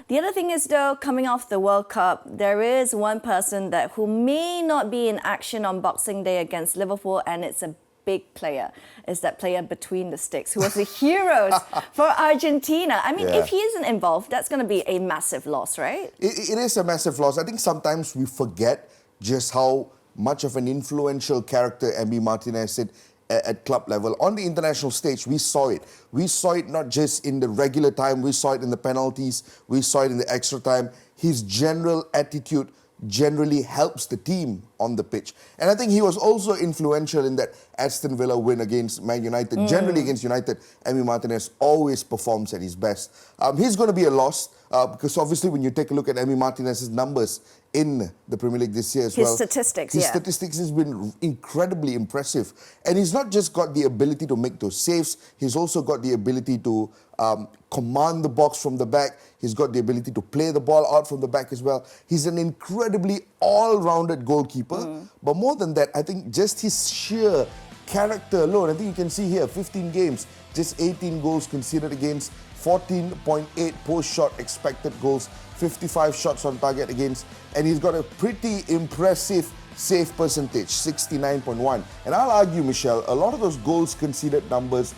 The other thing is, though, coming off the World Cup, there is one person who may not be in action on Boxing Day against Liverpool, and it's a big player. It's that player between the sticks who was the heroes for Argentina. I mean, if he isn't involved, that's going to be a massive loss, right? It is a massive loss. I think sometimes we forget just how much of an influential character Emiliano Martinez is at club level. On the international stage, we saw it. We saw it not just in the regular time, we saw it in the penalties, we saw it in the extra time. His general attitude generally helps the team on the pitch. And I think he was also influential in that Aston Villa win against Man United. Generally against United, Emiliano Martinez always performs at his best. He's going to be a loss because obviously when you take a look at Emiliano Martinez's numbers in the Premier League this year as well. His statistics has been incredibly impressive. And he's not just got the ability to make those saves, he's also got the ability to command the box from the back. He's got the ability to play the ball out from the back as well. He's an incredibly all-rounded goalkeeper. But more than that, I think just his sheer character alone, I think you can see here, 15 games, just 18 goals conceded against, 14.8 post-shot expected goals, 55 shots on target against, and he's got a pretty impressive save percentage, 69.1. And I'll argue, Michelle, a lot of those goals conceded numbers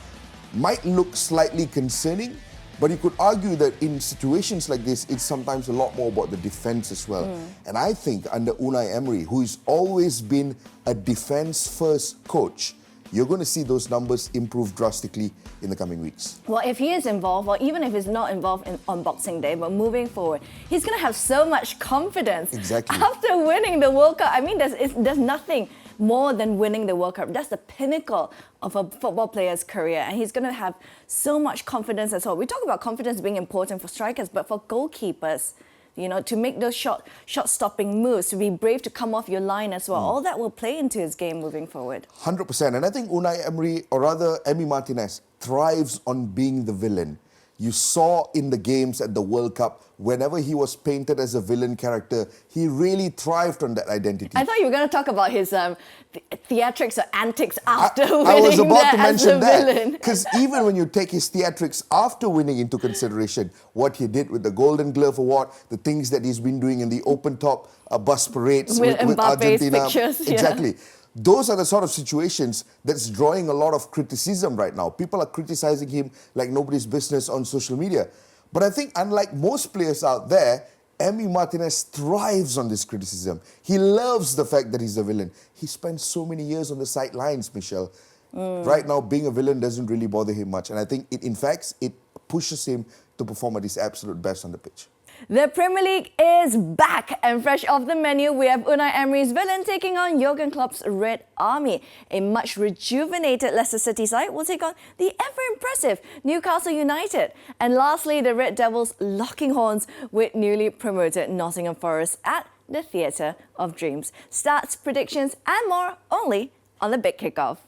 might look slightly concerning, but you could argue that in situations like this, it's sometimes a lot more about the defense as well. And I think under Unai Emery, who's always been a defense-first coach, you're going to see those numbers improve drastically in the coming weeks. Well, if he is involved, or even if he's not involved on Boxing Day, but moving forward, he's going to have so much confidence. Exactly. After winning the World Cup. I mean, there's nothing more than winning the World Cup. That's the pinnacle of a football player's career, and he's going to have so much confidence as well. We talk about confidence being important for strikers, but for goalkeepers, you know, to make those shot-stopping moves, to be brave to come off your line as well. All that will play into his game moving forward. 100%. And I think Unai Emery, or rather Emiliano Martinez, thrives on being the villain. You saw in the games at the World Cup, whenever he was painted as a villain character, he really thrived on that identity. I thought you were going to talk about his theatrics or antics after winning. I was about to as mention a that. Because even when you take his theatrics after winning into consideration, what he did with the Golden Glove Award, the things that he's been doing in the open-top bus parades with Argentina. Pictures, exactly. Those are the sort of situations that's drawing a lot of criticism right now. People are criticizing him like nobody's business on social media. But I think unlike most players out there, Emiliano Martinez thrives on this criticism. He loves the fact that he's a villain. He spent so many years on the sidelines, Michelle. Right now, being a villain doesn't really bother him much. And I think, in fact, it pushes him to perform at his absolute best on the pitch. The Premier League is back, and fresh off the menu, we have Unai Emery's villain taking on Jurgen Klopp's Red Army. A much rejuvenated Leicester City side will take on the ever-impressive Newcastle United. And lastly, the Red Devils locking horns with newly promoted Nottingham Forrest at the Theatre of Dreams. Stats, predictions and more only on the Big Kickoff.